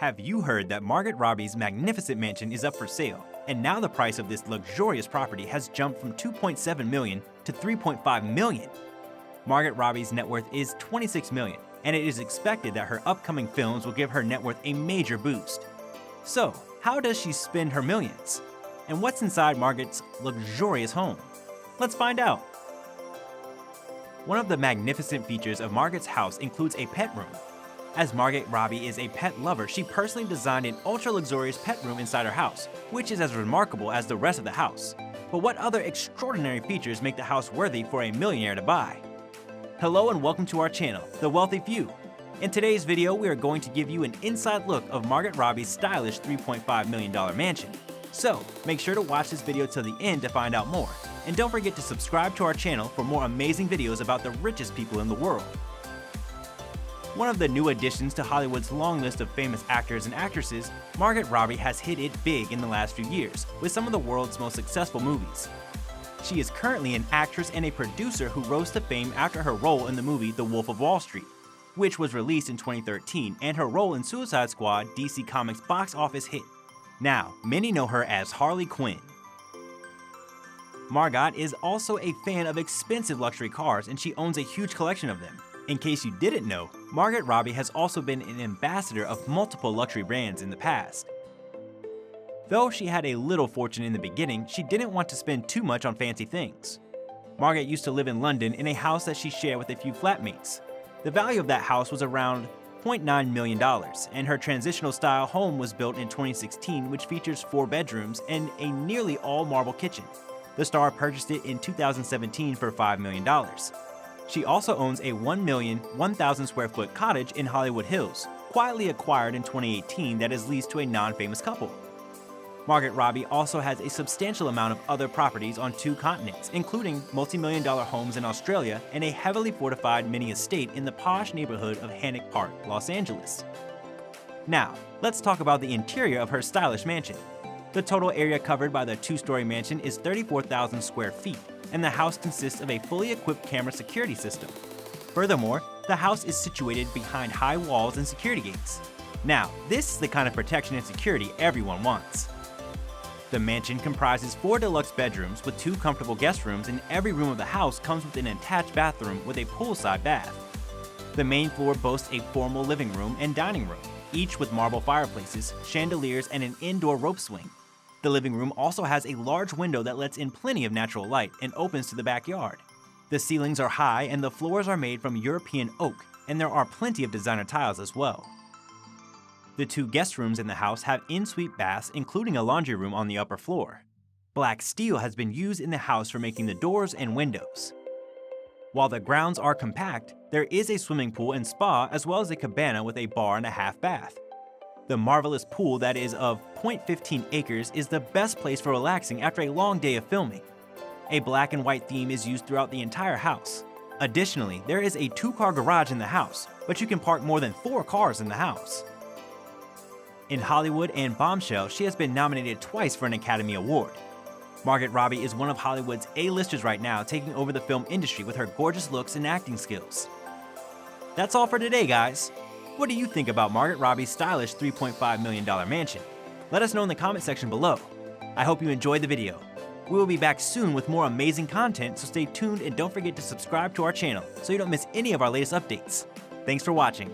Have you heard that Margot Robbie's magnificent mansion is up for sale, and now the price of this luxurious property has jumped from $2.7 million to $3.5 million? Margot Robbie's net worth is $26 million, and it is expected that her upcoming films will give her net worth a major boost. So, how does she spend her millions? And what's inside Margot's luxurious home? Let's find out. One of the magnificent features of Margot's house includes a pet room. As Margot Robbie is a pet lover, she personally designed an ultra-luxurious pet room inside her house, which is as remarkable as the rest of the house. But what other extraordinary features make the house worthy for a millionaire to buy? Hello and welcome to our channel, The Wealthy Few. In today's video, we are going to give you an inside look of Margot Robbie's stylish $3.5 million mansion. So, make sure to watch this video till the end to find out more. And don't forget to subscribe to our channel for more amazing videos about the richest people in the world. One of the new additions to Hollywood's long list of famous actors and actresses, Margot Robbie has hit it big in the last few years with some of the world's most successful movies. She is currently an actress and a producer who rose to fame after her role in the movie The Wolf of Wall Street, which was released in 2013, and her role in Suicide Squad, DC Comics' box office hit. Now, many know her as Harley Quinn. Margot is also a fan of expensive luxury cars, and she owns a huge collection of them. In case you didn't know, Margot Robbie has also been an ambassador of multiple luxury brands in the past. Though she had a little fortune in the beginning, she didn't want to spend too much on fancy things. Margot used to live in London in a house that she shared with a few flatmates. The value of that house was around $0.9 million, and her transitional style home was built in 2016, which features 4 bedrooms and a nearly all marble kitchen. The star purchased it in 2017 for $5 million. She also owns a 1,000,000 square foot cottage in Hollywood Hills, quietly acquired in 2018 that is leased to a non-famous couple. Margot Robbie also has a substantial amount of other properties on 2 continents, including multi-million-dollar homes in Australia and a heavily fortified mini estate in the posh neighborhood of Hannock Park, Los Angeles. Now, let's talk about the interior of her stylish mansion. The total area covered by the 2-story mansion is 34,000 square feet, and the house consists of a fully equipped camera security system. Furthermore, the house is situated behind high walls and security gates. Now, this is the kind of protection and security everyone wants. The mansion comprises 4 deluxe bedrooms with 2 comfortable guest rooms, and every room of the house comes with an attached bathroom with a poolside bath. The main floor boasts a formal living room and dining room, each with marble fireplaces, chandeliers, and an indoor rope swing. The living room also has a large window that lets in plenty of natural light and opens to the backyard. The ceilings are high and the floors are made from European oak, and there are plenty of designer tiles as well. The 2 guest rooms in the house have en-suite baths, including a laundry room on the upper floor. Black steel has been used in the house for making the doors and windows. While the grounds are compact, there is a swimming pool and spa, as well as a cabana with a bar and a half bath. The marvelous pool that is of 0.15 acres is the best place for relaxing after a long day of filming. A black and white theme is used throughout the entire house. Additionally, there is a 2-car garage in the house, but you can park more than 4 cars in the house. In Hollywood and Bombshell, she has been nominated twice for an Academy Award. Margot Robbie is one of Hollywood's A-listers right now, taking over the film industry with her gorgeous looks and acting skills. That's all for today, guys. What do you think about Margot Robbie's stylish $3.5 million mansion? Let us know in the comment section below. I hope you enjoyed the video. We will be back soon with more amazing content, so stay tuned and don't forget to subscribe to our channel so you don't miss any of our latest updates. Thanks for watching.